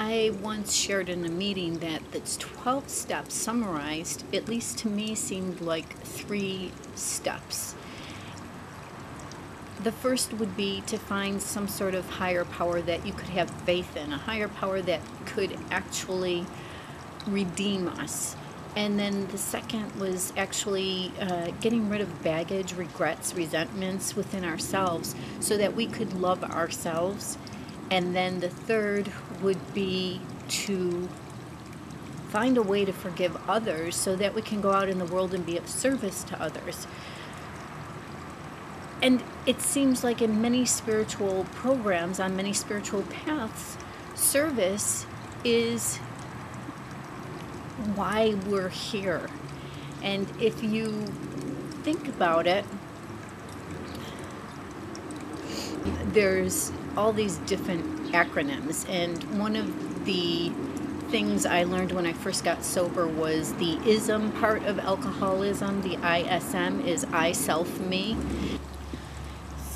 I once shared in a meeting that the 12 steps summarized, at least to me, seemed like 3 steps. The first would be to find some sort of higher power that you could have faith in, a higher power that could actually redeem us. And then the second was actually getting rid of baggage, regrets, resentments within ourselves so that we could love ourselves. And then the third would be to find a way to forgive others so that we can go out in the world and be of service to others. And it seems like in many spiritual programs, on many spiritual paths, service is why we're here. And if you think about it, there's all these different acronyms, and one of the things I learned when I first got sober was the ISM part of alcoholism. The ISM is I, self, me.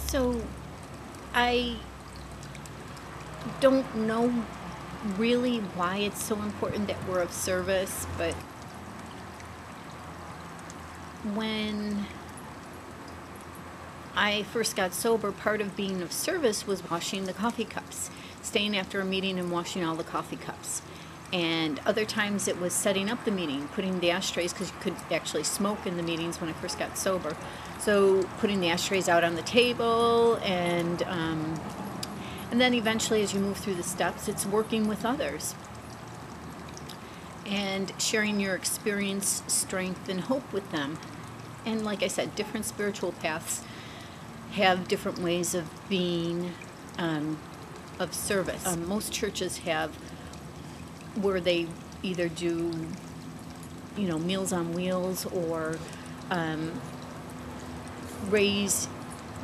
So I don't know really why it's so important that we're of service, but when I first got sober, part of being of service was washing the coffee cups, staying after a meeting and washing all the coffee cups. And other times it was setting up the meeting, putting the ashtrays, because you could actually smoke in the meetings when I first got sober. So putting the ashtrays out on the table, and then eventually as you move through the steps, it's working with others and sharing your experience, strength, and hope with them. And like I said, different spiritual paths have different ways of being of service. Most churches have where they either do, Meals on Wheels, or raise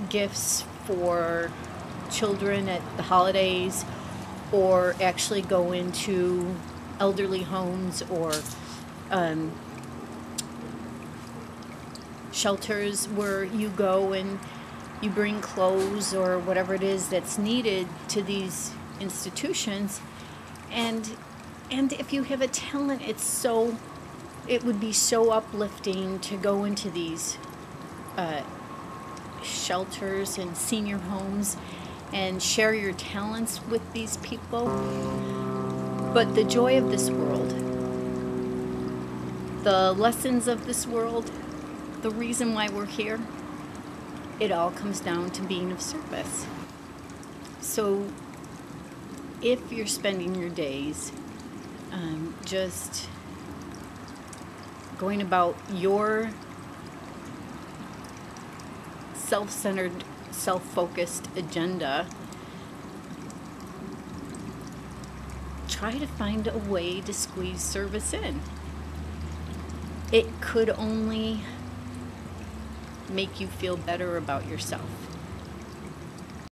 gifts for children at the holidays, or actually go into elderly homes or shelters where you go and you bring clothes or whatever it is that's needed to these institutions. And if you have a talent, it would be so uplifting to go into these shelters and senior homes and share your talents with these people. But the joy of this world, the lessons of this world, the reason why we're here, it all comes down to being of service. So if you're spending your days just going about your self-centered, self-focused agenda, try to find a way to squeeze service in. It could only make you feel better about yourself.